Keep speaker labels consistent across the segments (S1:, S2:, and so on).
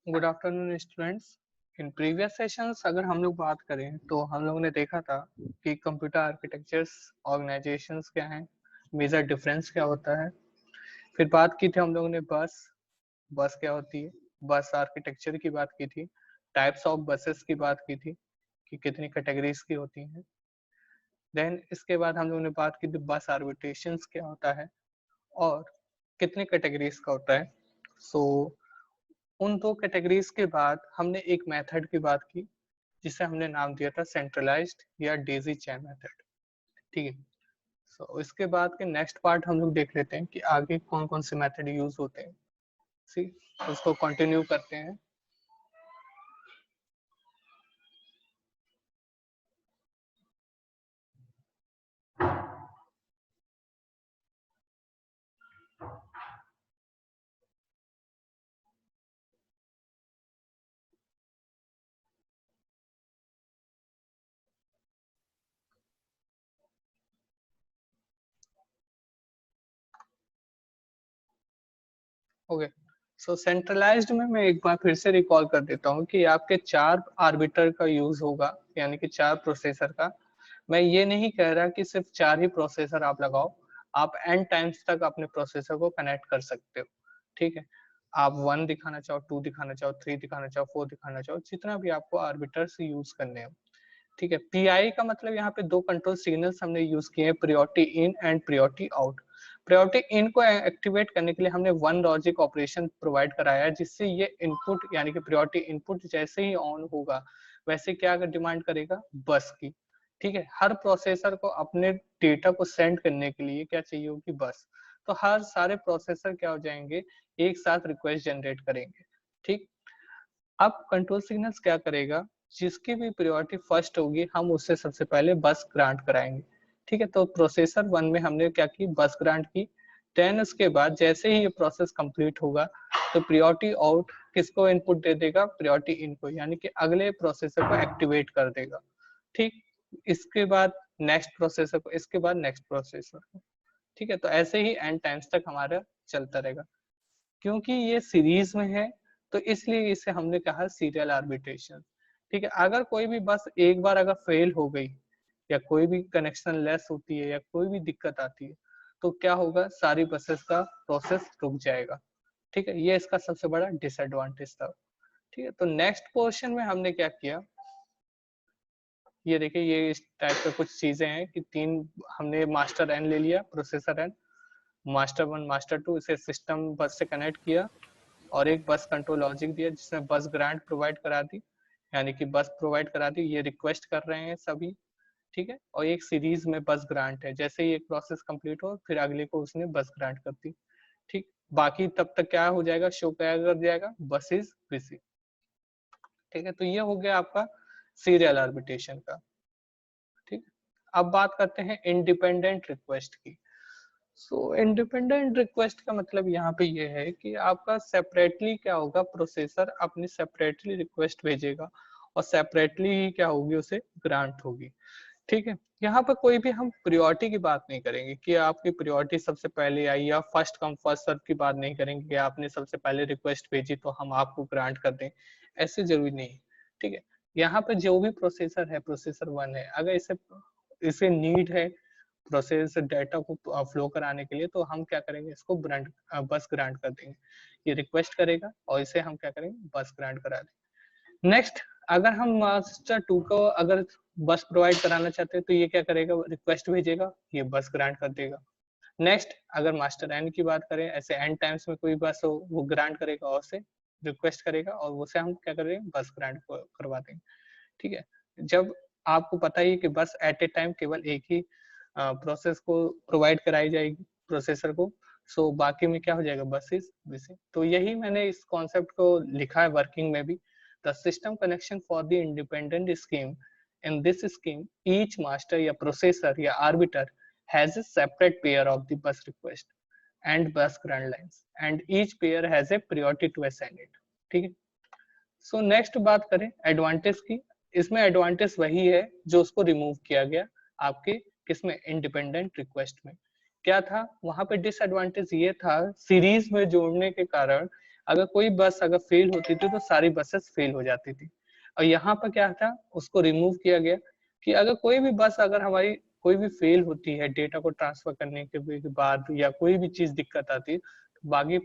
S1: Good afternoon students. In previous sessions अगर हम लोग बात करें तो हम लोगों ने देखा था कि कंप्यूटर आर्किटेक्चर्स ऑर्गेनाइजेशंस क्या हैं, मेजर डिफरेंस क्या होता है। फिर बात की थी हम लोगों ने बस क्या होती है, बस आर्किटेक्चर की बात की थी, टाइप्स ऑफ बसेस की बात की थी कि कितनी कैटेगरीज की होती हैं। देन इसके बाद हम लोगों ने बात की थी बस आर्बिट्रेशंस क्या होता है और कितने कैटेगरीज का होता है। सो उन दो कैटेगरीज के बाद हमने एक मेथड की बात की जिसे हमने नाम दिया था सेंट्रलाइज्ड या डेजी चैन मेथड। ठीक है। सो इसके बाद के नेक्स्ट पार्ट हम लोग देख लेते हैं कि आगे कौन कौन से मेथड यूज होते हैं। सी उसको कंटिन्यू करते हैं। ओके। सो सेंट्रलाइज्ड में मैं एक बार फिर से रिकॉल कर देता हूँ कि आपके 4 आर्बिटर का यूज होगा, यानी कि 4 प्रोसेसर का। मैं ये नहीं कह रहा कि सिर्फ 4 ही प्रोसेसर आप लगाओ, आप n टाइम्स तक अपने प्रोसेसर को कनेक्ट कर सकते हो। ठीक है। आप 1 दिखाना चाहो, 2 दिखाना चाहो, 3 दिखाना चाहो, 4 दिखाना चाहो, जितना भी आपको आर्बिटर्स यूज करने हो। ठीक है। पीआई का मतलब यहाँ पे दो कंट्रोल सिग्नल्स हमने यूज किए हैं, priority in and priority out. Priority इन को एक्टिवेट करने के लिए हमने वन लॉजिक ऑपरेशन प्रोवाइड कराया है, जिससे ये इनपुट यानी कि प्रायोरिटी इनपुट जैसे ही ऑन होगा वैसे क्या डिमांड करेगा, बस की। ठीक है। हर प्रोसेसर को अपने डेटा को सेंड करने के लिए क्या चाहिए होगी, बस। तो हर सारे प्रोसेसर क्या हो जाएंगे, एक साथ रिक्वेस्ट जनरेट करेंगे। ठीक। अब कंट्रोल सिग्नल्स क्या करेगा, जिसकी भी प्रायोरिटी फर्स्ट होगी हम उससे सबसे पहले बस ग्रांट कराएंगे। ठीक है। तो प्रोसेसर 1 में हमने क्या की, बस ग्रांट की। देन उसके बाद जैसे ही ये प्रोसेस कंप्लीट होगा तो प्रायोरिटी आउट किसको इनपुट दे देगा, प्रायोरिटी इन को, यानी कि अगले प्रोसेसर को एक्टिवेट कर देगा। ठीक। इसके बाद नेक्स्ट प्रोसेसर को, इसके बाद नेक्स्ट प्रोसेसर को। ठीक है। तो ऐसे ही एन टाइम्स तक हमारा चलता रहेगा। क्योंकि ये सीरीज में है तो इसलिए इसे हमने कहा सीरियल आर्बिट्रेशन। ठीक है। अगर कोई भी बस एक बार अगर फेल हो गई या कोई भी कनेक्शन लेस होती है या कोई भी दिक्कत आती है तो क्या होगा, सारी बसेस का प्रोसेस रुक जाएगा। ठीक है। ये इसका सबसे बड़ा डिसएडवांटेज था। ठीक है। तो नेक्स्ट पोर्शन में हमने क्या किया, ये देखिए, ये इस टाइप का कुछ चीजें हैं कि 3 हमने मास्टर एन ले लिया, प्रोसेसर एन, मास्टर 1 मास्टर 2, इसे सिस्टम बस से कनेक्ट किया और एक बस कंट्रोल लॉजिक दिया जिसमें बस ग्रांट प्रोवाइड करा दी, यानी कि बस प्रोवाइड करा दी, ये रिक्वेस्ट कर रहे हैं सभी। ठीक है। और एक सीरीज में बस ग्रांट है, जैसे ही एक प्रोसेस कंप्लीट हो फिर अगले को उसने बस ग्रांट कर दी। ठीक। बाकी तब तक क्या हो जाएगा, शो क्या कर जाएगा, बस इज बिजी। ठीक है। तो ये हो गया आपका सीरियल आर्बिट्रेशन का। ठीक। अब बात करते हैं इंडिपेंडेंट रिक्वेस्ट की। सो इंडिपेंडेंट रिक्वेस्ट का मतलब यहाँ पे ये है कि आपका सेपरेटली क्या होगा, प्रोसेसर अपनी सेपरेटली रिक्वेस्ट भेजेगा और सेपरेटली ही क्या होगी, उसे ग्रांट होगी। ठीक है। यहाँ पर कोई भी हम प्रियोरिटी की बात नहीं करेंगे कि आपकी प्रियोरिटी सबसे पहले आई, या फर्स्ट कम फर्स्ट सर्व की बात नहीं करेंगे कि आपने सबसे पहले रिक्वेस्ट भेजी तो हम आपको ग्रांट कर दें, ऐसे जरूरी नहीं। ठीक है। यहाँ पर जो भी प्रोसेसर है, प्रोसेसर 1 है, अगर इसे इसे नीड है प्रोसेस डाटा को फ्लो कराने के लिए तो हम क्या करेंगे, इसको ग्रांट, बस ग्रांट कर देंगे। ये रिक्वेस्ट करेगा और इसे हम क्या करेंगे, बस ग्रांट करा देंगे। नेक्स्ट, अगर हम मास्टर 2 को अगर बस प्रोवाइड कराना चाहते हैं तो ये क्या करेगा, रिक्वेस्ट भेजेगा, ये बस ग्रांट कर देगा। नेक्स्ट, अगर मास्टर एन की बात करें, ऐसे एन टाइम्स में कोई बस हो वो ग्रांट करेगा और से रिक्वेस्ट करेगा और उसे हम क्या करेंगे, बस ग्रांट करवा देंगे। ठीक है। जब आपको पता ही कि बस एट ए टाइम केवल एक ही प्रोसेस को प्रोवाइड कराई जाएगी प्रोसेसर को, सो बाकी में क्या हो जाएगा, बस इज बिजी। तो यही मैंने इस कॉन्सेप्ट को लिखा है वर्किंग में भी, the system connection for the independent scheme. In this scheme each master या प्रोसेसर या arbiter has a separate pair of the bus request and bus grant lines and each pair has a priority to assign it। ठीक है। So next बात करें advantage की। इसमें advantage वही है जो उसको रिमूव किया गया आपके किसमें, इंडिपेंडेंट रिक्वेस्ट में। क्या था वहां पे डिसएडवांटेज, ये था सीरीज में जोड़ने के कारण अगर कोई बस अगर फेल होती थी तो सारी बसेस फेल हो जाती थी। और यहाँ पर क्या था, उसको रिमूव किया गया कि अगर कोई भी बस अगर हमारी कोई भी फेल होती है डेटा को ट्रांसफर करने के बाद या कोई भी चीज दिक्कत आती है, तो बाकी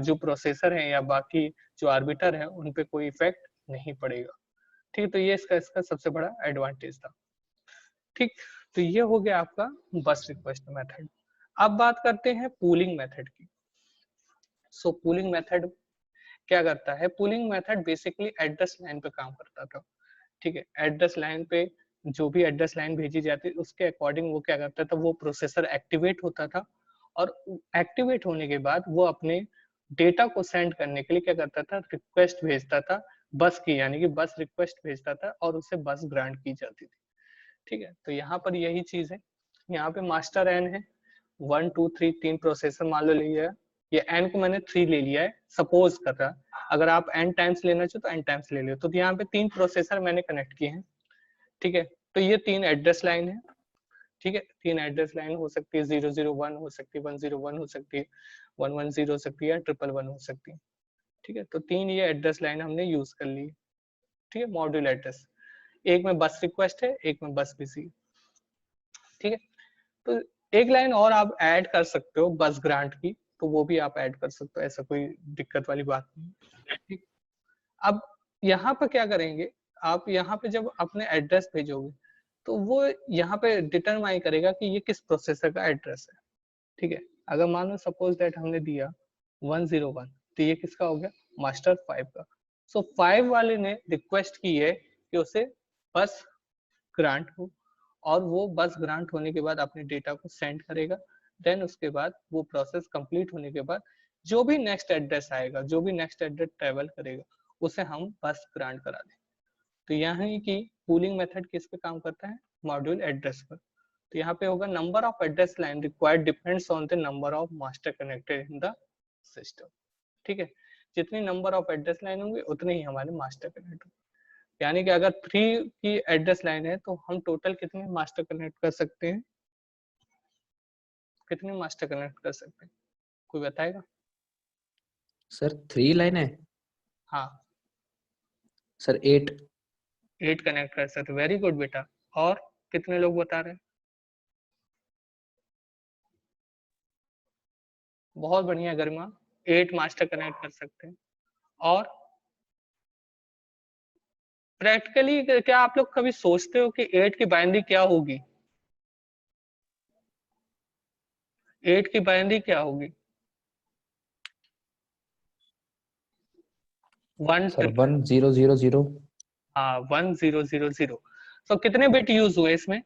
S1: जो प्रोसेसर है या बाकी जो आर्बिटर है उन पे कोई इफेक्ट नहीं पड़ेगा। ठीक है, तो ये इसका सबसे बड़ा एडवांटेज था। ठीक, तो ये हो गया आपका बस रिक्वेस्ट मेथड। अब बात करते हैं पूलिंग मेथड की। सो पूलिंग मेथड क्या करता है, pooling method basically address line पे काम करता था। ठीक है, एड्रेस लाइन पे जो भी एड्रेस लाइन भेजी जाती है उसके अकॉर्डिंग वो क्या करता था, वो प्रोसेसर एक्टिवेट होता था और एक्टिवेट होने के बाद वो अपने डेटा को सेंड करने के लिए क्या करता था, रिक्वेस्ट भेजता था बस की, यानी कि बस रिक्वेस्ट भेजता था और उसे बस ग्रांट की जाती थी। ठीक है, तो यहाँ पर यही चीज है, यहाँ पे मास्टर एन है, 1 2 3 तीन प्रोसेसर मान लो लिया है, ये एन को मैंने 3 ले लिया है, सपोज कर रहा, अगर आप एन टाइम्स लेना चाहो तो एन टाइम्स ले लो। तो यहाँ पे 3 प्रोसेसर मैंने कनेक्ट किए हैं। ठीक है, तो ये 3 एड्रेस लाइन है। ठीक है, 3 एड्रेस लाइन हो सकती है, 001 हो सकती है, 101 हो सकती है, 110 हो सकती है, 111 हो सकती है। ठीक है, तो 3 ये एड्रेस लाइन हमने यूज कर ली। ठीक है, मॉड्यूल एड्रेस, एक में बस रिक्वेस्ट है, एक में बस बिजी। ठीक है, तो एक लाइन और आप ऐड कर सकते हो बस ग्रांट की, तो वो भी आप ऐड कर सकते हो, ऐसा कोई दिक्कत वाली बात नहीं। ठीक, अब यहाँ पर क्या करेंगे, आप यहाँ पे जब अपने एड्रेस भेजोगे तो वो यहाँ पे डिटरमाइन करेगा कि ये किस प्रोसेसर का एड्रेस है। ठीक है, अगर मान लो सपोज दैट हमने दिया 101, तो ये किसका हो गया, मास्टर 5 का। सो 5 वाले ने रिक्वेस्ट की है कि उसे बस ग्रांट हो, और वो बस ग्रांट होने के बाद अपने डेटा को सेंड करेगा। देन उसके बाद वो प्रोसेस कंप्लीट होने के बाद जो भी नेक्स्ट एड्रेस आएगा, जो भी नेक्स्ट एड्रेस ट्रेवल करेगा, उसे हम बस ग्रांट करा दें। तो यहाँ की पूलिंग मेथड किस पे काम करता है, मॉड्यूल एड्रेस पर। तो यहाँ पे होगा number of address line required depends on the number of master connected in the system. ठीक है, जितनी नंबर ऑफ एड्रेस लाइन होंगे उतने ही हमारे मास्टर कनेक्ट होंगे। यानी कि अगर 3 की एड्रेस लाइन है तो हम टोटल कितने मास्टर कनेक्ट कर सकते हैं, कितने मास्टर कनेक्ट कर सकते हैं, कोई बताएगा?
S2: सर 3 लाइन है।
S1: हाँ
S2: सर 8।
S1: 8 कनेक्ट कर सकते, वेरी गुड बेटा। और कितने लोग बता रहे हैं? बहुत बढ़िया गरिमा, 8 मास्टर कनेक्ट कर सकते हैं। और प्रैक्टिकली क्या आप लोग कभी सोचते हो कि 8 की बाइनरी क्या होगी, 8 की बाइनरी क्या होगी?
S2: सर 1000।
S1: हाँ 1000। तो कितने बिट यूज हुए इसमें,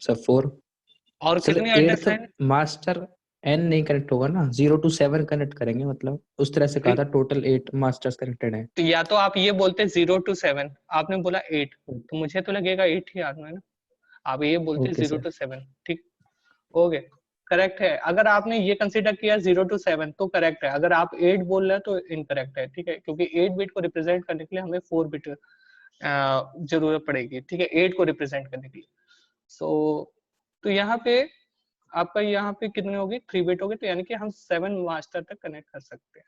S2: सर 4।
S1: और
S2: सर
S1: कितनी address
S2: 8th
S1: line?
S2: Master n नहीं कनेक्ट होगा ना, 0 to 7 कनेक्ट करेंगे, मतलब उस तरह से कहा था, टोटल 8 मास्टर्स कनेक्टेड है।
S1: तो या तो आप ये बोलते 0 to 7, आपने बोला 8, तो मुझे तो लगेगा 8 ही आना है ना, आप ये बोलते
S2: ओके
S1: 0
S2: सर।
S1: to 7। ठीक हो गया, करेक्ट है। अगर आपने ये कंसीडर किया 0 to 7 तो करेक्ट है, अगर आप 8 बोल रहे हैं तो इनकरेक्ट है। ठीक है, क्योंकि 8 बिट को रिप्रेजेंट करने के लिए हमें 4 बिट जरूरत पड़ेगी। ठीक है, 8 को रिप्रेजेंट करने के लिए। सो तो यहाँ पे आपका यहाँ पे कितने होगी, 3 बिट होगी, तो यानी कि हम 7 मास्टर तक कनेक्ट कर सकते हैं।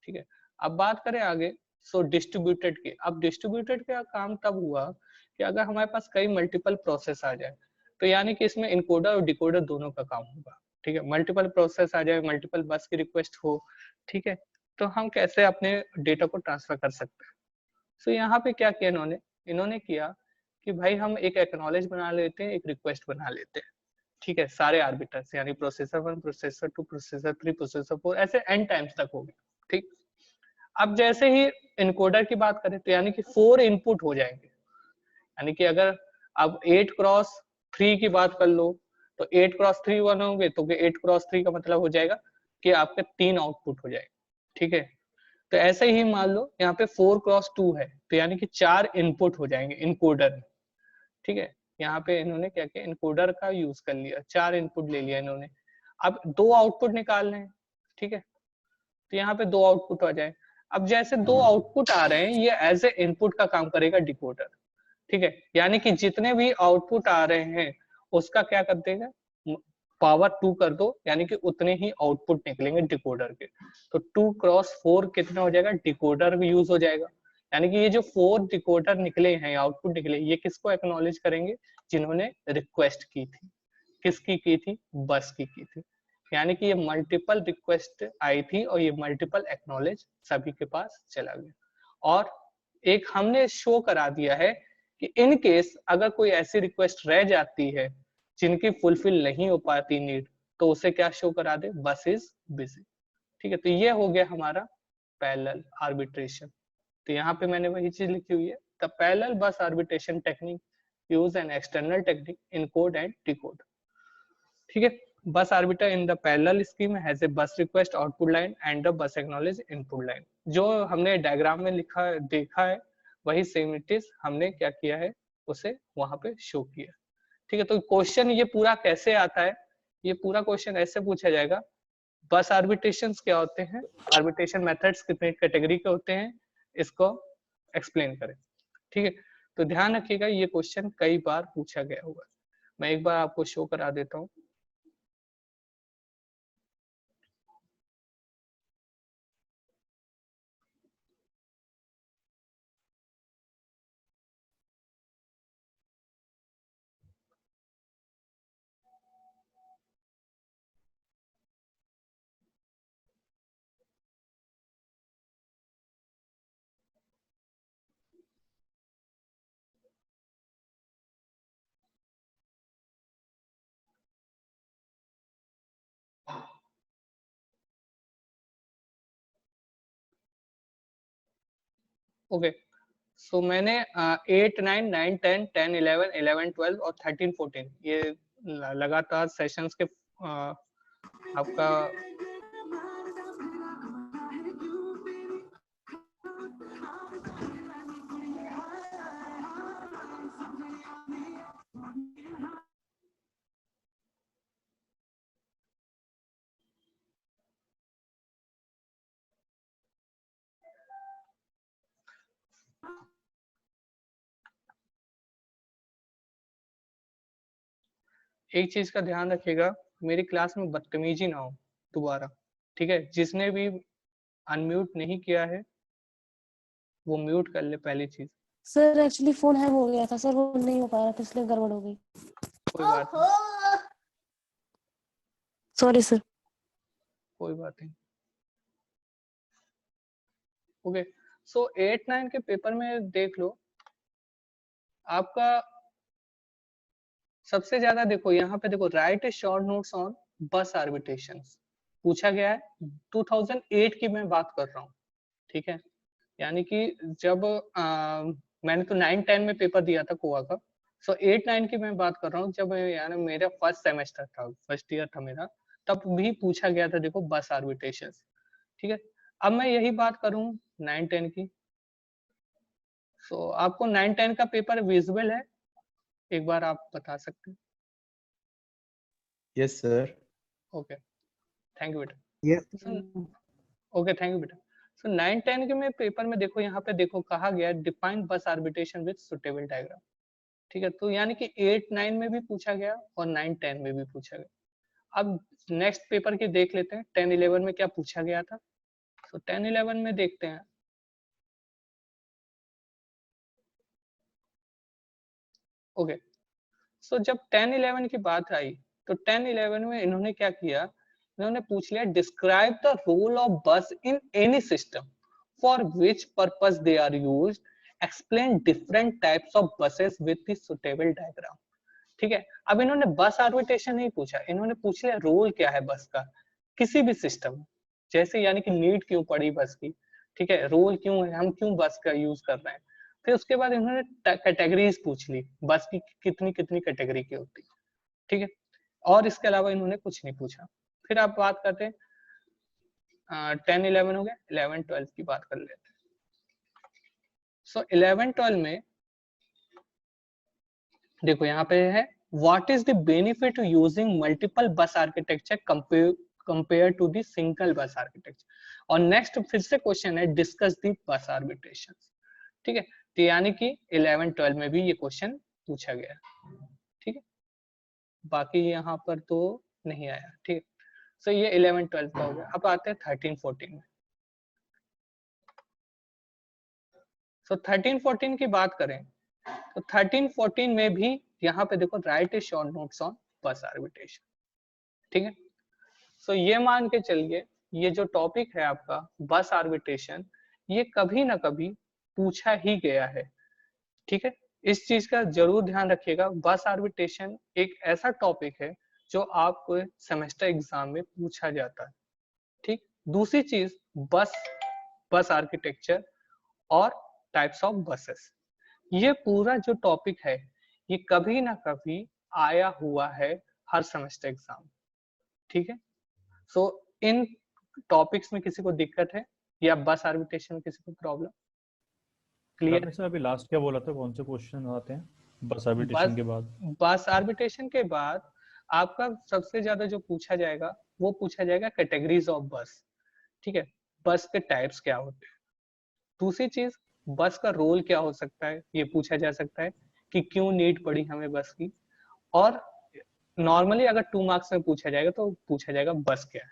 S1: ठीक है, अब बात करें आगे, सो डिस्ट्रीब्यूटेड के। अब डिस्ट्रीब्यूटेड का काम तब हुआ कि अगर हमारे पास कई मल्टीपल प्रोसेस आ जाए, तो यानी कि इसमें इनकोडर और डिकोडर दोनों का काम होगा। ठीक है, मल्टीपल प्रोसेस आ जाए, मल्टीपल बस की रिक्वेस्ट हो, ठीक है, तो हम कैसे अपने डेटा को ट्रांसफर कर सकते हैं। सो यहाँ पे क्या किया इन्होंने, इन्होंने किया कि भाई हम एक एक्नॉलेज बना लेते हैं, एक रिक्वेस्ट बना लेते हैं। ठीक है, सारे आर्बिटर्स, यानी प्रोसेसर 1, प्रोसेसर 2, प्रोसेसर 3, प्रोसेसर 4, ऐसे n टाइम्स तक हो गए। ठीक, अब जैसे ही इनकोडर की बात करें तो यानी कि 4 इनपुट हो जाएंगे, यानी कि अगर अब 8 क्रॉस 3 की बात कर लो तो 8 क्रॉस 3 बनोगे तो 8 क्रॉस 3 का मतलब हो जाएगा कि आपके 3 आउटपुट हो जाएगा। ठीक है, तो ऐसे ही मान लो यहाँ पे 4 क्रॉस 2 है, तो यानी कि 4 इनपुट हो जाएंगे इनकोडर में। ठीक है, यहाँ पे इन्होंने क्या किया, इनकोडर का यूज कर लिया, 4 इनपुट ले लिया इन्होंने। अब 2 आउटपुट निकालने हैं। ठीक है, तो यहाँ पे 2 आउटपुट आ जाए। अब जैसे 2 आउटपुट आ रहे हैं, ये एज ए इनपुट का काम करेगा डिकोडर। ठीक है, यानी कि जितने भी आउटपुट आ रहे हैं उसका क्या कर देगा, पावर 2 कर दो, यानी कि उतने ही आउटपुट निकलेंगे डिकोडर के। तो 2 क्रॉस 4 कितना हो जाएगा, डिकोडर भी यूज हो जाएगा। यानी कि ये जो 4 डिकोडर निकले हैं, आउटपुट निकले, ये किसको एक्नॉलेज करेंगे, जिन्होंने रिक्वेस्ट की थी। किसकी की थी, बस की थी। यानी कि ये मल्टीपल रिक्वेस्ट आई थी और ये मल्टीपल एक्नॉलेज सभी के पास चला गया। और एक हमने शो करा दिया है कि इन केस अगर कोई ऐसी रिक्वेस्ट रह जाती है जिनकी फुलफिल नहीं हो पाती नीड, तो उसे क्या शो करा दे, बस इज बिजी। ठीक है, तो ये हो गया हमारा पैरेलल आर्बिट्रेशन। तो यहाँ पे मैंने वही चीज लिखी हुई है, the parallel bus arbitration technique use an external technique encode and decode. ठीक है, bus arbiter in the parallel scheme has a bus request output line and the bus acknowledge input line. जो हमने डायग्राम में लिखा देखा है वही same it is हमने क्या किया है, उसे वहां पे शो किया। ठीक है, तो क्वेश्चन ये पूरा कैसे आता है, ये पूरा क्वेश्चन ऐसे पूछा जाएगा, बस आर्बिट्रेशंस क्या होते हैं, आर्बिट्रेशन मेथड्स कितने कैटेगरी के होते हैं, इसको एक्सप्लेन करें। ठीक है, तो ध्यान रखिएगा ये क्वेश्चन कई बार पूछा गया होगा। मैं एक बार आपको शो करा देता हूँ। ओके, सो मैंने 8 9 9 10 10 11 11 12 और 13 14 ये लगातार सेशंस के आपका एक चीज का ध्यान रखिएगा, मेरी क्लास में बदतमीजी ना हो दोबारा। ठीक है, जिसने भी अनम्यूट नहीं किया है वो म्यूट कर ले पहली चीज।
S3: सर एक्चुअली फोन हैंग हो गया था सर, वो नहीं हो पा रहा था इसलिए गड़बड़ हो गई।
S1: कोई बात नहीं,
S3: सॉरी सर।
S1: कोई बात नहीं। ओके, सो 8 9 के पेपर में देख लो, आपका सबसे ज्यादा देखो यहाँ पे देखो, राइट शॉर्ट नोट्स ऑन बस आर्बिट्रेशंस पूछा गया है। 2008 की मैं बात कर रहा हूँ। ठीक है, यानी कि जब मैंने तो 9 10 में पेपर दिया था कोआ का। सो 8 9 की मैं बात कर रहा हूँ, जब यानी मेरा फर्स्ट सेमेस्टर था, फर्स्ट ईयर था मेरा, तब भी पूछा गया था देखो बस आर्बिट्रेशन। ठीक है, अब मैं यही बात करूँ 9 10 की। सो आपको 9 10 का पेपर विजुअल है, एक बार आप बता सकते हैं।
S2: Yes sir.
S1: Okay, thank you बेटा।
S2: यस।
S1: ओके, थैंक यू बेटा। सो 9 10 के में पेपर में देखो, यहाँ पे देखो कहा गया डिफाइन बस आर्बिट्रेशन विद सुटेबल डायग्राम। ठीक है, तो यानी कि 8 9 में भी पूछा गया और 9 10 में भी पूछा गया। अब नेक्स्ट पेपर की देख लेते हैं, 10 11 में क्या पूछा गया था। तो 10 11 में देखते हैं। ओके, सो जब 10 11 की बात आई, तो 10 11 में इन्होंने क्या किया, इन्होंने पूछ लिया describe the role of bus in any system for which purpose they are used, explain different types of buses with the suitable diagram. ठीक है, अब इन्होंने बस आर्बिट्रेशन नहीं पूछा, इन्होंने पूछ लिया रोल क्या है बस का किसी भी सिस्टम में। जैसे यानी कि नीड क्यों पड़ी बस की, ठीक है, रोल क्यों है, हम क्यों बस का यूज कर रहे हैं। फिर उसके बाद इन्होंने कैटेगरीज पूछ ली, बस की कितनी कितनी कैटेगरी की होती है। ठीक है, और इसके अलावा इन्होंने कुछ नहीं पूछा। फिर आप बात करते हैं 10 11 हो गया, 11 12 की बात कर लेते हैं। सो 11 12 में देखो यहाँ पे है, what is the benefit using multiple bus architecture compare to the single bus architecture. और नेक्स्ट फिर से क्वेश्चन है डिस्कस द बस आर्बिट्रेशन। ठीक है, तो यानी कि 11 12 में भी ये क्वेश्चन पूछा गया। ठीक है, बाकी यहाँ पर तो नहीं आया, ठीक। सो ये 11-12 का हो गया। अब आते हैं 13-14 में। सो 13-14 की बात करें तो 13-14 में भी यहाँ पे देखो right A short notes on बस आर्बिट्रेशन, ठीक है। सो ये मान के चलिए ये जो टॉपिक है आपका बस आर्बिट्रेशन, ये कभी ना कभी पूछा ही गया है, ठीक है। इस चीज का जरूर ध्यान रखिएगा, बस आर्बिट्रेशन एक ऐसा टॉपिक है जो आपको सेमेस्टर एग्जाम में पूछा जाता है, ठीक। दूसरी चीज बस आर्किटेक्चर और टाइप्स ऑफ बसेस, ये पूरा जो टॉपिक है ये कभी ना कभी आया हुआ है हर सेमेस्टर एग्जाम, ठीक है। सो इन टॉपिक्स में किसी को दिक्कत है या बस आर्बिट्रेशन में किसी को प्रॉब्लम? क्लियर?
S4: सर अभी लास्ट क्या बोला था, कौन से क्वेश्चन आते हैं बस आर्बिट्रेशन के बाद?
S1: बस आर्बिट्रेशन के बाद आपका सबसे ज्यादा जो पूछा जाएगा वो पूछा जाएगा कैटेगरीज ऑफ बस, ठीक है। बस के टाइप्स क्या होते हैं। दूसरी चीज बस का रोल क्या हो सकता है, ये पूछा जा सकता है कि क्यों नीड पड़ी हमें बस की। और नॉर्मली अगर 2 मार्क्स में पूछा जाएगा तो पूछा जाएगा बस क्या है,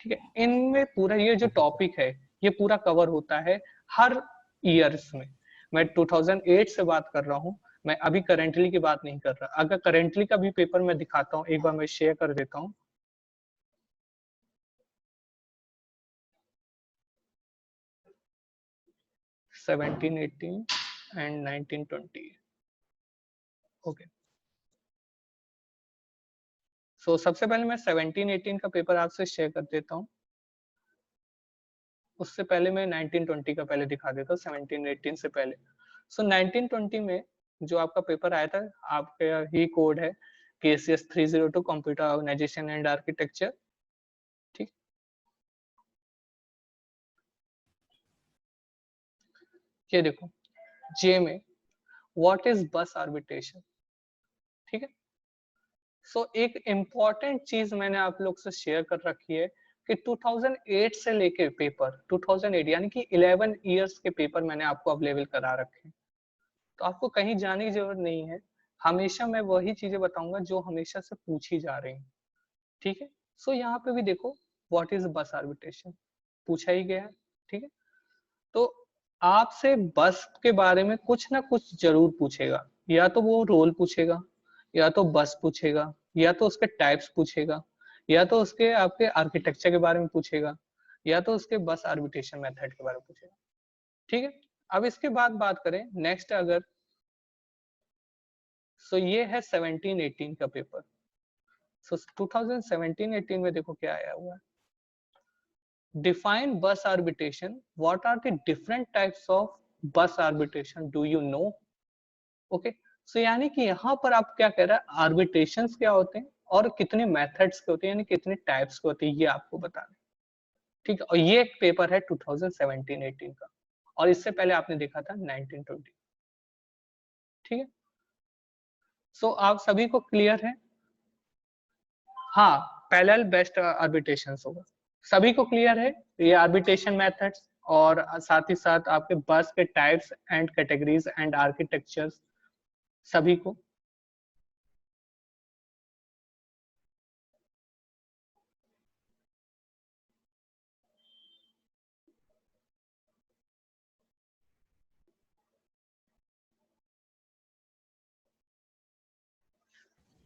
S1: ठीक है। इनमें पूरा ये जो टॉपिक है ये पूरा कवर होता है हर ईयर्स में। मैं 2008 से बात कर रहा हूँ, मैं अभी करेंटली की बात नहीं कर रहा। अगर करेंटली का भी पेपर मैं दिखाता हूँ, एक बार मैं शेयर कर देता हूँ। Seventeen, 18 and 19-20, okay. सो सबसे पहले मैं 17-18 का पेपर आपसे शेयर कर देता हूँ। उससे पहले मैं 19-20 का पहले दिखा देता हूँ, 17-18 से पहले। सो 19-20 में जो आपका पेपर आया था, आपका ही कोड है KCS 302 computer organisation and architecture, ठीक। ये देखो जे में व्हाट इज बस आर्बिट्रेशन, ठीक है। सो एक इम्पॉर्टेंट चीज मैंने आप लोग से शेयर कर रखी है कि 2008 से लेके पेपर 2008 यानी कि 11 इयर्स के पेपर मैंने आपको अवेलेबल करा रखे हैं, तो आपको कहीं जाने की जरूरत नहीं है। हमेशा मैं वही चीजें बताऊंगा जो हमेशा से पूछी जा रही हैं, ठीक है। सो यहाँ पे भी देखो व्हाट इज बस आर्बिट्रेशन पूछा ही गया है, ठीक है। तो आपसे बस के बारे में कुछ ना कुछ जरूर पूछेगा, या तो वो रोल पूछेगा, या तो बस पूछेगा, या तो उसके टाइप्स पूछेगा, या तो उसके आपके आर्किटेक्चर के बारे में पूछेगा, या तो उसके बस आर्बिट्रेशन मेथड के बारे में पूछेगा, ठीक है। अब इसके बाद बात करें नेक्स्ट अगर, सो ये है 17-18 का पेपर। सो 2017-18 में देखो क्या आया हुआ है, define bus arbitration, what are the different types of bus arbitration, do you know? Okay, so यानी कि यहाँ पर आप क्या कह रहे हैं, आर्बिट्रेशंस क्या होते हैं और कितने मेथड्स के होते हैं, यानी कितने टाइप्स के होते हैं, ये आपको बताना, ठीक है। और ये एक पेपर है 2017-18 का, और इससे पहले आपने देखा था 19-20, ठीक है। सो आप सभी को क्लियर है? हाँ, पैरेलल बेस्ट आर्बिट्रेशंस होगा, सभी को क्लियर है ये आर्बिट्रेशन मेथड्स, और साथ ही साथ आपके बस के types and categories and architectures सभी को?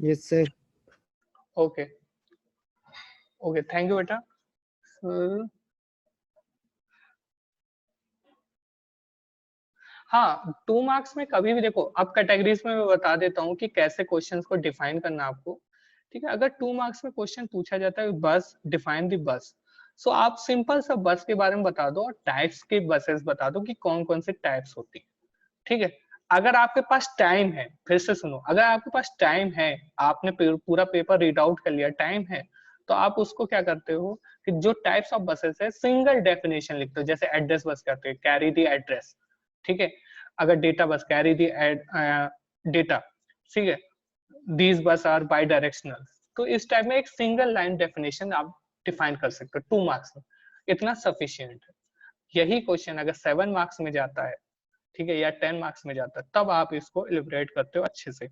S5: Yes sir.
S1: Okay okay, thank you बेटा। हाँ, 2 मार्क्स में कभी भी देखो, अब कैटेगरीज में मैं बता देता हूँ कि कैसे क्वेश्चंस को डिफाइन करना आपको, ठीक है। अगर 2 मार्क्स में क्वेश्चन पूछा जाता है बस, डिफाइन द बस, सो आप सिंपल सा बस के बारे में बता दो और टाइप्स के बसेस बता दो कि कौन कौन से टाइप्स होती है, ठीक है। अगर आपके पास टाइम है, फिर से सुनो, अगर आपके पास टाइम है, आपने पूरा पेपर रीड आउट कर लिया, टाइम है, तो आप उसको क्या करते हो कि जो टाइप्स ऑफ बसेस है सिंगल डेफिनेशन लिखते हो। जैसे एड्रेस बस कहते हैं, कैरी दी एड्रेस, ठीक है। अगर डेटा बस, कैरी दी डेटा, ठीक है। दीज बस आर बाई डायरेक्शनल, तो इस टाइप में एक सिंगल लाइन डेफिनेशन आप डिफाइन कर सकते हो 2 मार्क्स में, इतना सफिशियंट है। यही क्वेश्चन अगर 7 मार्क्स में जाता है, ठीक है, या 10 मार्क्स में जाता है, तब आप इसको एलिब्रेट करते हो अच्छे से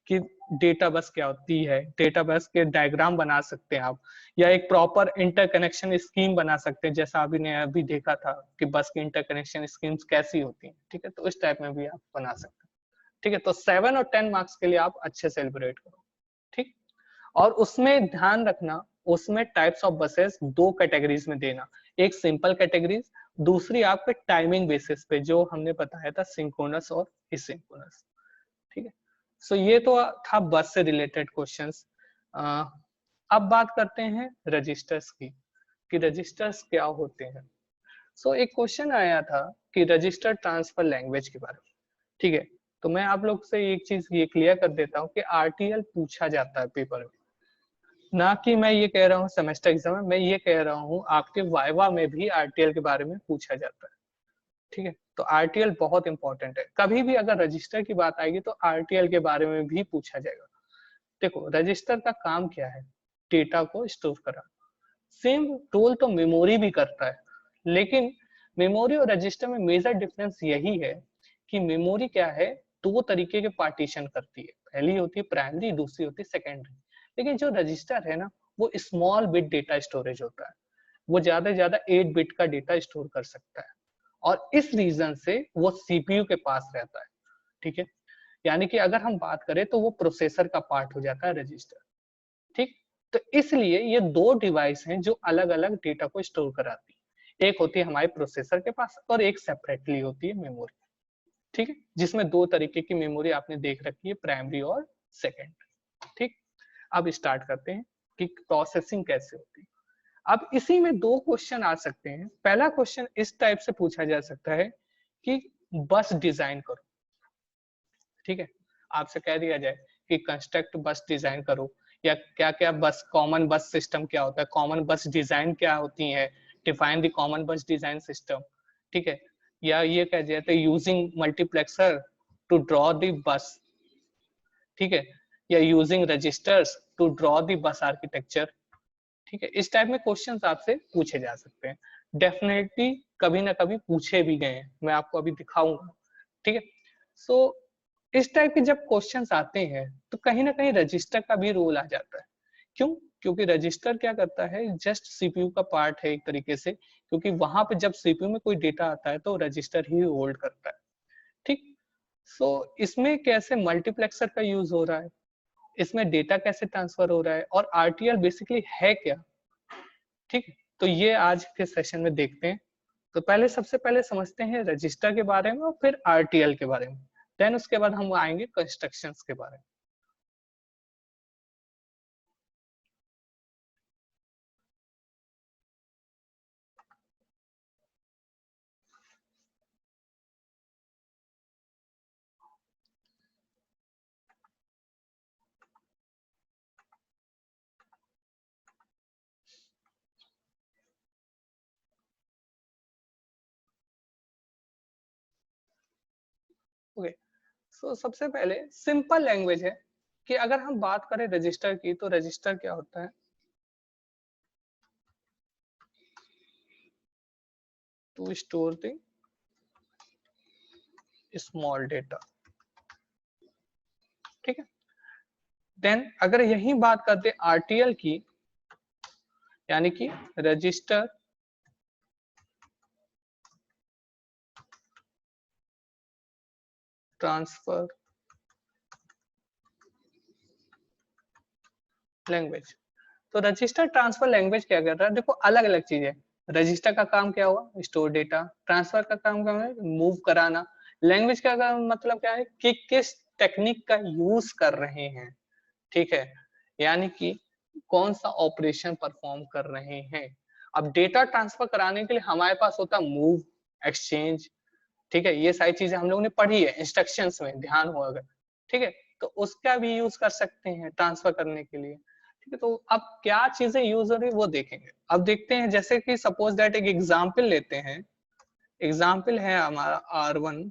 S1: कि डेटा बस क्या होती है, डेटा बस के डायग्राम बना सकते हैं आप, या एक प्रॉपर इंटरकनेक्शन स्कीम बना सकते हैं, जैसा अभी ने अभी देखा था कि बस की इंटरकनेक्शन स्कीम्स कैसी होती हैं, ठीक है, तो इस टाइप में भी आप बना सकते हैं, ठीक है। तो 7 और 10 मार्क्स के लिए आप अच्छे से एलिब्रेट करो, ठीक। और उसमें ध्यान रखना, उसमें टाइप्स ऑफ बसेस 2 कैटेगरीज में देना, एक सिंपल कैटेगरीज, दूसरी आपके टाइमिंग बेसिस पे जो हमने बताया था सिंक्रोनस और एसिंक्रोनस, ठीक है। सो ये तो था बस से रिलेटेड क्वेश्चंस। अब बात करते हैं रजिस्टर्स की कि रजिस्टर्स क्या होते हैं। सो एक क्वेश्चन आया था कि रजिस्टर ट्रांसफर लैंग्वेज के बारे में, ठीक है। तो मैं आप लोग से एक चीज ये क्लियर कर देता हूँ कि आरटीएल पूछा जाता है पेपर में, ना कि मैं ये कह रहा हूँ सेमेस्टर एग्जाम में, मैं ये कह रहा हूँ आपके वाइवा में भी आरटीएल के बारे में पूछा जाता है, ठीक है। तो आरटीएल बहुत इंपॉर्टेंट है, कभी भी अगर रजिस्टर की बात आएगी तो आरटीएल के बारे में भी पूछा जाएगा। देखो रजिस्टर का काम क्या है, डेटा को स्टोर करना, सेम रोल तो मेमोरी भी करता है, लेकिन मेमोरी और रजिस्टर में मेजर डिफरेंस यही है कि मेमोरी क्या है, 2 तरीके के पार्टीशन करती है, पहली होती है प्राइमरी, दूसरी होती है सेकेंडरी। लेकिन जो रजिस्टर है ना, वो स्मॉल बिट डेटा स्टोरेज होता है, वो ज्यादा से ज्यादा 8 बिट का डेटा स्टोर कर सकता है, और इस रीजन से वो सीपीयू के पास रहता है, ठीक है। यानी कि अगर हम बात करें तो वो प्रोसेसर का पार्ट हो जाता है रजिस्टर, ठीक। तो इसलिए ये 2 डिवाइस हैं जो अलग अलग डेटा को स्टोर कराती है, एक होती है हमारे प्रोसेसर के पास और एक सेपरेटली होती है मेमोरी, ठीक है, जिसमें 2 तरीके की मेमोरी आपने देख रखी है, प्राइमरी और सेकेंडरी, ठीक। अब स्टार्ट करते हैं कि प्रोसेसिंग कैसे होती है। अब इसी में 2 क्वेश्चन आ सकते हैं। पहला क्वेश्चन इस टाइप से पूछा जा सकता है कि बस डिजाइन करो, ठीक है, आपसे कह दिया जाए कि कंस्ट्रक्ट बस डिजाइन करो, या क्या क्या बस, कॉमन बस सिस्टम क्या होता है, कॉमन बस डिजाइन क्या होती है, define the common bus design system, ठीक है, या ये कह जाते हैं using multiplexer to draw the bus, ठीक है, या using registers to draw the bus architecture, ठीक है। इस टाइप में क्वेश्चंस आपसे पूछे जा सकते हैं, डेफिनेटली कभी ना कभी पूछे भी गए हैं, मैं आपको अभी दिखाऊंगा, ठीक है। सो इस टाइप के जब क्वेश्चंस आते हैं तो कहीं ना कहीं रजिस्टर का भी रोल आ जाता है। क्यों? क्योंकि रजिस्टर क्या करता है, जस्ट सीपीयू का पार्ट है एक तरीके से, क्योंकि वहां पे जब सीपीयू में कोई डेटा आता है तो रजिस्टर ही होल्ड करता है, ठीक। सो इसमें कैसे मल्टीप्लेक्सर का यूज हो रहा है, इसमें डेटा कैसे ट्रांसफर हो रहा है, और आरटीएल बेसिकली है क्या, ठीक है। तो ये आज के सेशन में देखते हैं। तो पहले सबसे पहले समझते हैं रजिस्टर के बारे में और फिर आरटीएल के बारे में, देन उसके बाद हम आएंगे कंस्ट्रक्शंस के बारे में। ओके, सो सबसे पहले सिंपल लैंग्वेज है कि अगर हम बात करें रजिस्टर की, तो रजिस्टर क्या होता है, to store the small data, ठीक है। देन अगर यही बात करते आरटीएल की, यानी कि रजिस्टर ट्रांसफर लैंग्वेज, तो रजिस्टर ट्रांसफर लैंग्वेज क्या कर रहा है, देखो अलग अलग चीजें, रजिस्टर का काम क्या हुआ, स्टोर डेटा, ट्रांसफर का काम क्या है, मूव कराना, लैंग्वेज का काम मतलब क्या है कि किस टेक्निक का यूज कर रहे हैं, ठीक है, यानी कि कौन सा ऑपरेशन परफॉर्म कर रहे हैं। अब डेटा ट्रांसफर कराने के लिए हमारे पास होता है मूव, एक्सचेंज, ठीक है, ये सारी चीजें हम लोगों ने पढ़ी है इंस्ट्रक्शंस में, ध्यान हो अगर, ठीक है, तो उसका भी यूज कर सकते हैं ट्रांसफर करने के लिए, ठीक है। तो अब क्या चीजें यूज हो रही वो देखेंगे। अब देखते हैं, जैसे कि सपोज दैट एक एग्जांपल लेते हैं, एग्जांपल है हमारा R1,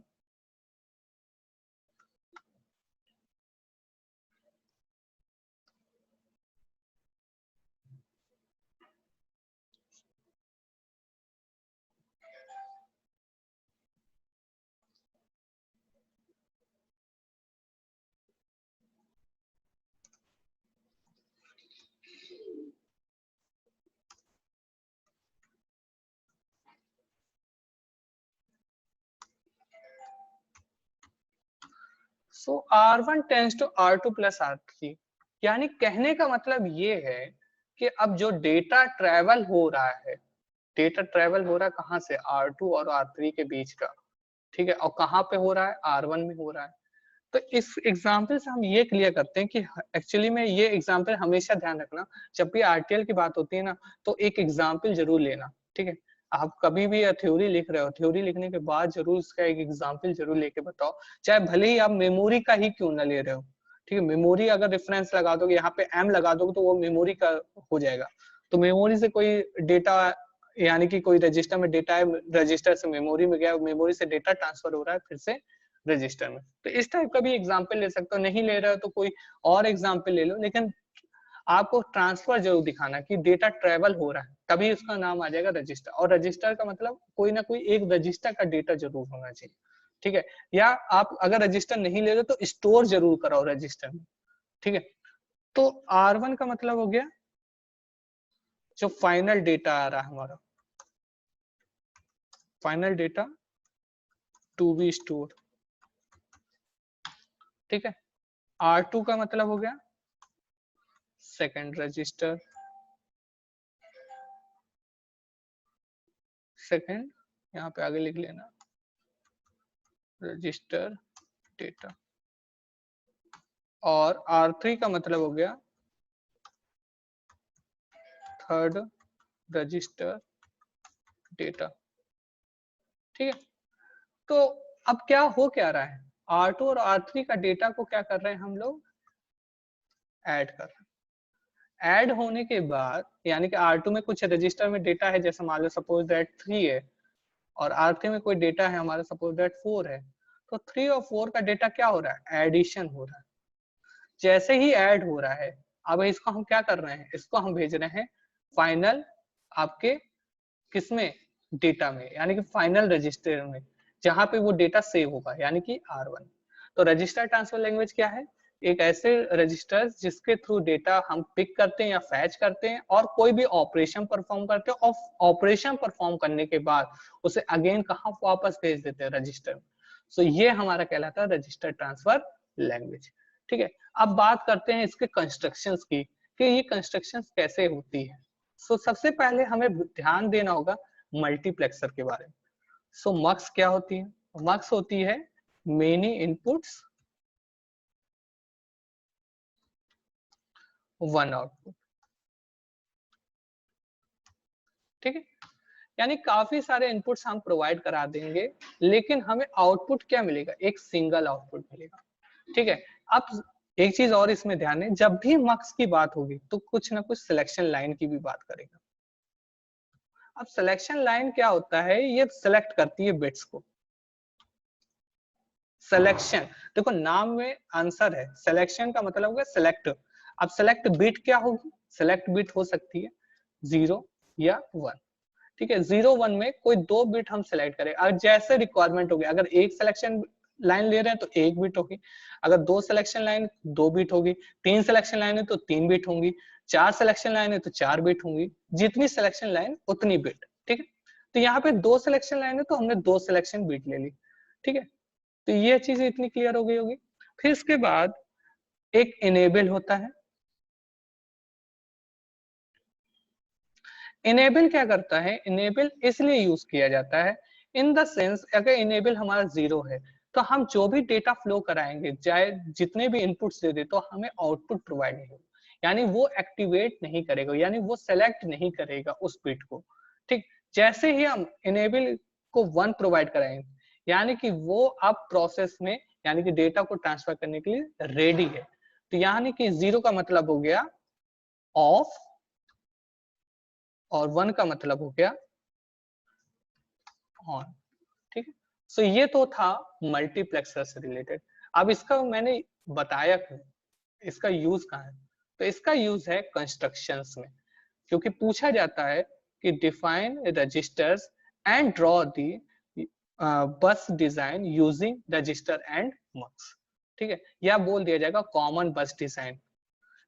S1: so R1 tends to R2 plus R3, यानी कहने का मतलब ये है कि अब जो डेटा ट्रेवल हो रहा है, डेटा ट्रेवल हो रहा है कहाँ से, R2 और R3 के बीच का, ठीक है, और कहाँ पे हो रहा है, R1 में हो रहा है। तो इस एग्जाम्पल से हम ये क्लियर करते हैं कि एक्चुअली में ये एग्जाम्पल हमेशा ध्यान रखना, जब भी आरटीएल की बात होती है ना, तो एक एग्जाम्पल जरूर लेना, ठीक है। आप कभी भी थ्योरी लिख रहे हो, थ्योरी लिखने के बाद जरूर उसका एक एग्जाम्पल जरूर लेके बताओ, चाहे भले ही आप मेमोरी का ही क्यों ना ले रहे हो, ठीक है। मेमोरी अगर रेफरेंस लगा दोगे, यहाँ पे एम लगा दोगे तो वो मेमोरी का हो जाएगा। तो मेमोरी से कोई डेटा, यानी कि कोई रजिस्टर में डेटा है, रजिस्टर से मेमोरी में गया, मेमोरी से डेटा ट्रांसफर हो रहा है फिर से रजिस्टर में। तो इस टाइप का भी एग्जाम्पल ले सकते हो, नहीं ले रहे हो तो कोई और एग्जाम्पल ले लो, लेकिन आपको ट्रांसफर जरूर दिखाना कि डेटा ट्रेवल हो रहा है, तभी उसका नाम आ जाएगा रजिस्टर। और रजिस्टर का मतलब कोई ना कोई एक रजिस्टर का डेटा जरूर होना चाहिए, ठीक है। या आप अगर रजिस्टर नहीं ले रहे तो स्टोर जरूर कराओ रजिस्टर में, ठीक है। तो R1 का मतलब हो गया जो फाइनल डेटा आ रहा है हमारा, final data to be store, ठीक है। R2 का मतलब हो गया सेकंड रजिस्टर, सेकंड यहाँ पे आगे लिख लेना रजिस्टर डेटा। और R3 का मतलब हो गया थर्ड रजिस्टर डेटा, ठीक है। तो अब क्या हो क्या रहा है, R2 और R3 का डेटा को क्या कर रहे हैं हम लोग, ऐड कर रहे हैं। ऐड होने के बाद यानी कि R2 में कुछ रजिस्टर में डेटा है, जैसे मान लो सपोज दैट 3 है, और R3 में कोई डेटा है हमारा सपोज दैट 4 है, तो 3 और 4 का डेटा क्या हो रहा है, एडिशन हो रहा है। जैसे ही ऐड हो रहा है, अब इसको हम क्या कर रहे हैं, इसको हम भेज रहे हैं फाइनल आपके किसमें, डेटा में, यानी कि फाइनल रजिस्टर में, जहां पे वो डेटा सेव होगा, यानी कि R1। तो रजिस्टर ट्रांसफर लैंग्वेज क्या है, एक ऐसे रजिस्टर जिसके थ्रू डेटा हम पिक करते हैं या फैच करते हैं और कोई भी ऑपरेशन परफॉर्म करते हैं, और ऑपरेशन परफॉर्म करने के बाद उसे अगेन कहाँ वापस भेज देते हैं, रजिस्टर में। सो ये हमारा कहलाता है रजिस्टर ट्रांसफर लैंग्वेज, ठीक है। अब बात करते हैं इसके कंस्ट्रक्शंस की, कि ये कंस्ट्रक्शंस कैसे होती है। सो सबसे पहले हमें ध्यान देना होगा मल्टीप्लेक्सर के बारे में। सो मक्स क्या होती है, मक्स होती है मेनी इनपुट्स वन आउटपुट, ठीक है। यानी काफी सारे इनपुट्स हम प्रोवाइड करा देंगे, लेकिन हमें आउटपुट क्या मिलेगा, एक सिंगल आउटपुट मिलेगा, ठीक है। अब एक चीज और इसमें ध्यान है, जब भी मक्स की बात होगी तो कुछ ना कुछ सिलेक्शन लाइन की भी बात करेगा। अब सिलेक्शन लाइन क्या होता है, ये सिलेक्ट करती है बिट्स को। सिलेक्शन देखो नाम में आंसर है, सिलेक्शन का मतलब होगा सिलेक्ट। अब सिलेक्ट बिट क्या होगी, सिलेक्ट बिट हो सकती है 0 या 1, ठीक है। 0 1 में कोई 2 बिट हम सिलेक्ट करें, अगर जैसे रिक्वायरमेंट होगी, अगर एक सिलेक्शन लाइन ले रहे हैं तो 1 बिट होगी, अगर 2 सिलेक्शन लाइन 2 बिट होगी, 3 सिलेक्शन लाइन है तो 3 बिट होंगी, 4 सिलेक्शन लाइन है तो 4 बिट होंगी, जितनी सिलेक्शन लाइन उतनी बिट, ठीक है। तो यहाँ पे 2 सिलेक्शन लाइन है तो हमने 2 सिलेक्शन बिट ले ली, ठीक है। तो ये चीज इतनी क्लियर हो गई होगी। फिर इसके बाद एक इनेबल होता है। इनेबल क्या करता है, इनेबल इसलिए यूज किया जाता है इन द सेंस, अगर इनेबल हमारा 0 है तो हम जो भी डेटा फ्लो कराएंगे, चाहे जितने भी इनपुट्स दे दे, तो हमें आउटपुट प्रोवाइड नहीं होगा, यानी वो एक्टिवेट नहीं करेगा, यानी वो सेलेक्ट नहीं करेगा उस बिट को, ठीक। जैसे ही हम इनेबल को 1 प्रोवाइड कराएंगे, यानी कि वो अब प्रोसेस में, यानी कि डेटा को ट्रांसफर करने के लिए रेडी है। तो यानी कि 0 का मतलब हो गया ऑफ, और 1 का मतलब हो गया ऑन, ठीक है। सो ये तो था मल्टीप्लेक्सर से रिलेटेड। अब इसका मैंने बताया क्यों, इसका यूज कहाँ है, तो इसका यूज है कंस्ट्रक्शंस में, क्योंकि पूछा जाता है कि define registers and draw the bus design using register and mux, ठीक है। या बोल दिया जाएगा कॉमन बस डिजाइन,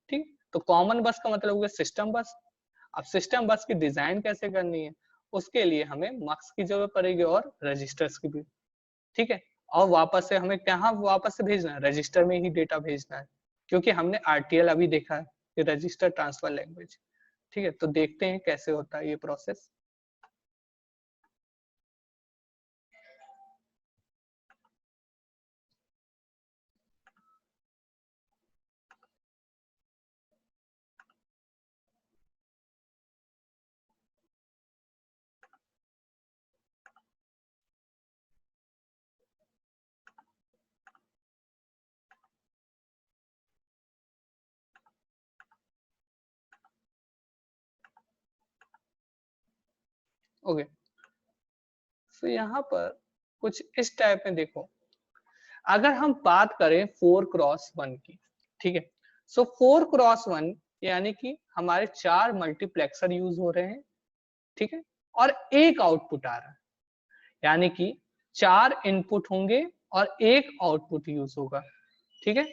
S1: ठीक। तो कॉमन बस का मतलब हो गया सिस्टम बस। अब सिस्टम बस की डिजाइन कैसे करनी है, उसके लिए हमें मक्स की जरूरत पड़ेगी और रजिस्टर्स की भी, ठीक है। और वापस से हमें कहाँ वापस से भेजना है, रजिस्टर में ही डेटा भेजना है, क्योंकि हमने RTL अभी देखा है कि रजिस्टर ट्रांसफर लैंग्वेज। ठीक है, तो देखते हैं कैसे होता है ये प्रोसेस। ओके, तो यहाँ पर कुछ इस टाइप में देखो, अगर हम बात करें 4x1 की, ठीक है, सो 4x1 यानी कि हमारे 4 मल्टीप्लेक्सर यूज हो रहे हैं, ठीक है, और एक आउटपुट आ रहा है, यानी कि 4 इनपुट होंगे और एक आउटपुट यूज होगा। ठीक है,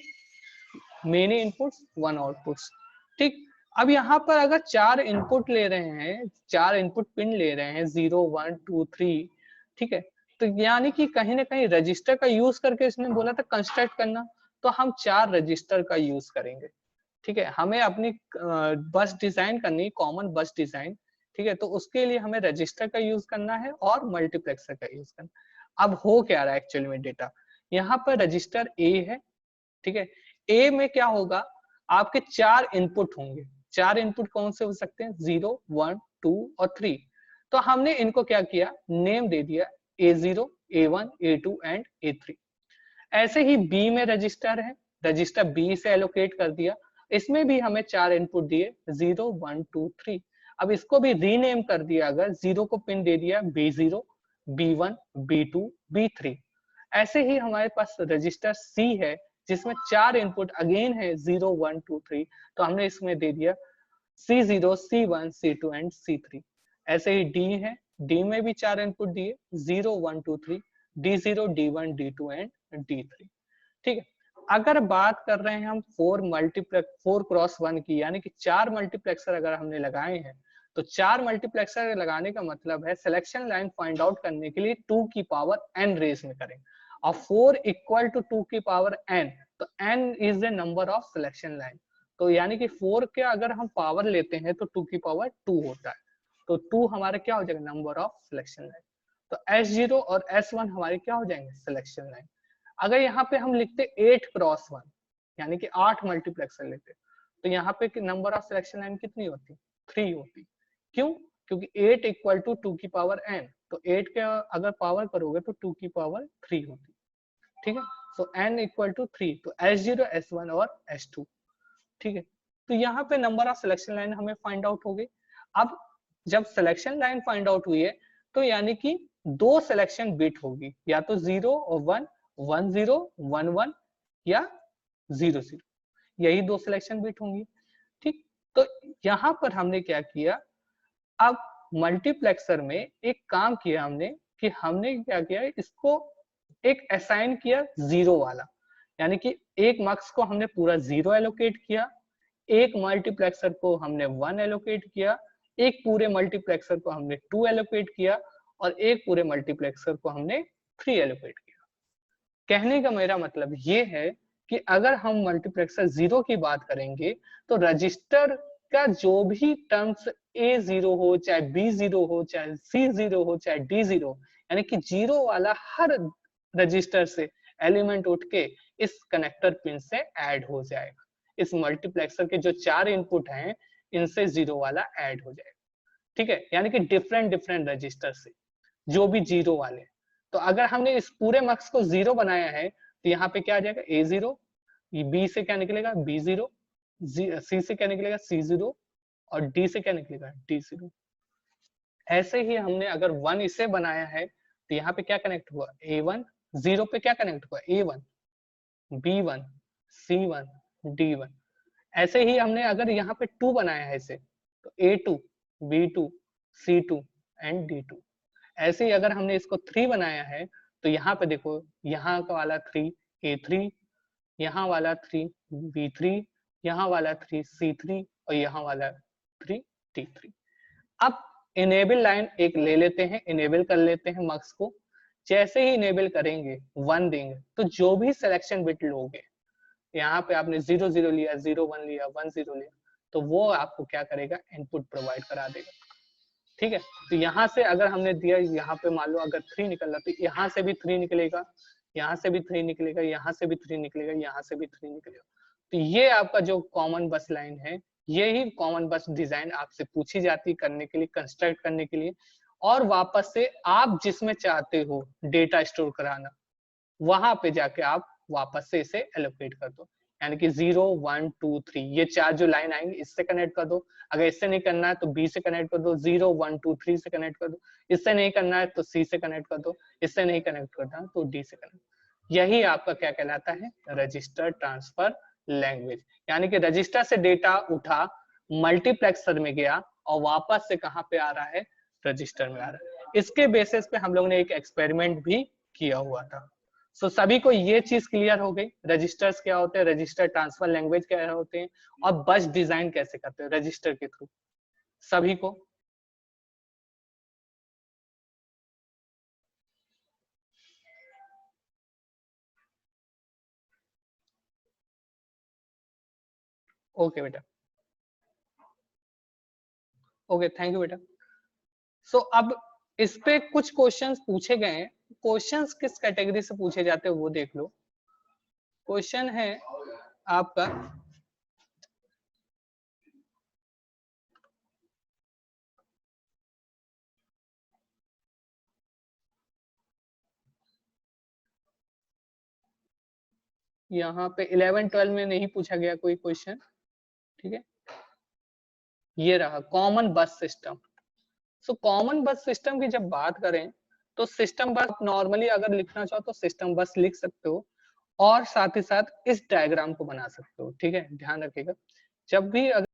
S1: मेनी इनपुट्स 1 आउटपुट्स। ठीक, अब यहाँ पर अगर 4 इनपुट ले रहे हैं, 4 इनपुट पिन ले रहे हैं 0 1 2 3, ठीक है, तो यानी कि कहीं ना कहीं रजिस्टर का यूज करके इसने बोला था कंस्ट्रक्ट करना, तो हम 4 रजिस्टर का यूज करेंगे। ठीक है, हमें अपनी बस डिजाइन करनी, कॉमन बस डिजाइन। ठीक है, तो उसके लिए हमें रजिस्टर का यूज करना है और मल्टीप्लेक्सर का यूज करना। अब हो क्या रहा है एक्चुअली में डेटा, यहाँ पर रजिस्टर ए है, ठीक है, ए में क्या होगा, आपके 4 इनपुट होंगे। 4 इनपुट कौन से हो सकते हैं, 0 1 2 और 3। तो हमने इनको क्या किया, नेम दे दिया A0 A1 A2 and A3। ऐसे ही बी में रजिस्टर है, रजिस्टर बी से एलोकेट कर दिया, इसमें भी हमें 4 इनपुट दिए 0 1 2 3। अब इसको भी रीनेम कर दिया, अगर 0 को पिन दे दिया B0 B1 B2 B3। ऐसे ही हमारे पास रजिस्टर सी है जिसमें 4 इनपुट अगेन है 0 1 2 3, तो हमने इसमें दे दिया C0 C1 C2 and C3। ऐसे ही डी है, डी में भी 4 इनपुट दिए 0 1 2 3 D0 D1 D2 and D3। ठीक है, अगर बात कर रहे हैं हम 4x1 की, यानी कि 4 मल्टीप्लेक्सर अगर हमने लगाए हैं, तो 4 मल्टीप्लेक्सर लगाने का मतलब है सिलेक्शन लाइन फाइंड आउट करने के लिए 2 की पावर n रेस में करेंगे, और 4 इक्वल टू 2 की पावर n, तो n is the number of selection line. तो यानी कि 4 के अगर हम पावर लेते हैं तो 2 की पावर 2 होता है, तो 2 हमारे क्या हो जाएगा, नंबर ऑफ सिलेक्शन लाइन। तो S0 और S1 हमारे क्या हो जाएंगे, सिलेक्शन लाइन। अगर यहाँ पे हम लिखते 8x1 यानी कि 8 मल्टीप्लेक्सर लेते, तो यहाँ पे नंबर ऑफ सिलेक्शन लाइन कितनी होती, 3 होती। क्यों, क्योंकि 8 इक्वल टू 2 की पावर n, तो 8 के अगर पावर करोगे तो 2 की पावर 3 होती। ठीक है, सो n इक्वल टू 3, तो S0 S1 और S2। ठीक है, तो यहाँ पे नंबर ऑफ सिलेक्शन लाइन हमें फाइंड आउट हो गई। अब जब सिलेक्शन लाइन फाइंड आउट हुई है, तो यानी कि 2 सिलेक्शन बिट होगी, या तो 0 और 1 1 0 1 1 या 0 0, यही 2 सिलेक्शन बिट होंगी। ठीक, तो यहाँ पर हमने क्या किया, अब मल्टीप्लेक्सर में एक काम किया हमने, कि हमने क्या किया, इसको एक असाइन किया 0 वाला, यानी कि एक मक्स को हमने पूरा 0 एलोकेट किया, एक मल्टीप्लेक्सर को हमने 1 एलोकेट किया, एक पूरे मल्टीप्लेक्सर को हमने 2 एलोकेट किया, और एक पूरे मल्टीप्लेक्सर को हमने 3 एलोकेट किया। कहने का मेरा मतलब ये है कि अगर हम मल्टीप्लेक्सर 0 की बात करेंगे, तो रजिस्टर का जो भी टर्म्स A0 हो, चाहे B0 हो, चाहे C0 हो, चाहे D0, यानी कि 0 वाला हर रजिस्टर से एलिमेंट उठ के इस कनेक्टर पिन से ऐड हो जाएगा। इस मल्टीप्लेक्सर के जो 4 इनपुट हैं, इनसे 0 वाला ऐड हो जाएगा। ठीक है, यानी कि डिफरेंट डिफरेंट रजिस्टर से जो भी 0 वाले। तो अगर हमने इस पूरे मक्स को 0 बनाया है, तो यहाँ पे क्या आ जाएगा, A0, B से क्या निकलेगा, B0, C से क्या निकलेगा, C0, और D से क्या निकलेगा, D0। ऐसे ही हमने अगर 1 इसे बनाया है, तो यहाँ पे क्या कनेक्ट हुआ, A1, 0 पे क्या कनेक्ट हुआ, A1, B1, C1, D1। ऐसे ही हमने अगर यहाँ पे 2 बनाया है इसे, तो A2, B2, C2 and D2। ऐसे ही अगर हमने इसको 3 बनाया है, तो यहाँ पे देखो, यहाँ का वाला 3 A3, यहाँ वाला 3 B3, यहाँ वाला 3 C3, और यहाँ वाला 3 D3। अब इनेबल लाइन एक ले लेते हैं, इनेबल कर लेते हैं मक्स को, जैसे ही इनेबल करेंगे 1 देंगे तो जो भी सिलेक्शन बिट लोगे, यहाँ पे आपने 0 0 लिया, 0 1 लिया, 1 0 लिया, तो वो आपको क्या करेगा, इनपुट प्रोवाइड करा देगा। ठीक है, तो यहाँ से अगर हमने दिया, यहाँ पे मान लो अगर 3 निकल रहा, तो यहाँ से भी 3 निकलेगा, यहाँ से भी 3 निकलेगा, यहाँ से भी 3 निकलेगा, यहाँ से भी 3 निकलेगा। तो ये आपका जो कॉमन बस लाइन है, यही कॉमन बस डिजाइन आपसे पूछी जाती है करने के लिए, कंस्ट्रक्ट करने के लिए, और वापस से आप जिसमें चाहते हो डेटा स्टोर कराना, वहां पे जाके आप वापस से इसे एलोकेट कर दो। यानी कि 0 1 2 3 ये 4 जो लाइन आएंगे इससे कनेक्ट कर दो। अगर इससे नहीं करना है तो बी से कनेक्ट कर दो, 0 1 2 3 से कनेक्ट कर दो। इससे नहीं करना है तो सी से कनेक्ट कर दो, इससे नहीं कनेक्ट करना है तो डी से कनेक्ट। यही आपका क्या कहलाता है, रजिस्टर ट्रांसफर लैंग्वेज। यानी कि रजिस्टर से डेटा उठा, मल्टीप्लेक्सर में गया और वापस से कहाँ पे आ रहा है, रजिस्टर में आ रहा है। इसके बेसिस पे हम लोग ने एक एक्सपेरिमेंट भी किया हुआ था। सो सभी को ये चीज क्लियर हो गई, रजिस्टर्स क्या होते हैं, रजिस्टर ट्रांसफर लैंग्वेज क्या होते हैं, और बस डिजाइन कैसे करते हैं रजिस्टर के थ्रू, सभी को। ओके बेटा, ओके, थैंक यू बेटा। सो अब इस पे कुछ क्वेश्चंस पूछे गए हैं। क्वेश्चंस किस कैटेगरी से पूछे जाते हैं वो देख लो। क्वेश्चन है आपका यहाँ पे 11 12 में नहीं पूछा गया कोई क्वेश्चन, ठीक है। ये रहा कॉमन बस सिस्टम। सो कॉमन बस सिस्टम की जब बात करें तो सिस्टम बस नॉर्मली अगर लिखना चाहो तो सिस्टम बस लिख सकते हो, और साथ ही साथ इस डायग्राम को बना सकते हो। ठीक है, ध्यान रखिएगा, जब भी अगर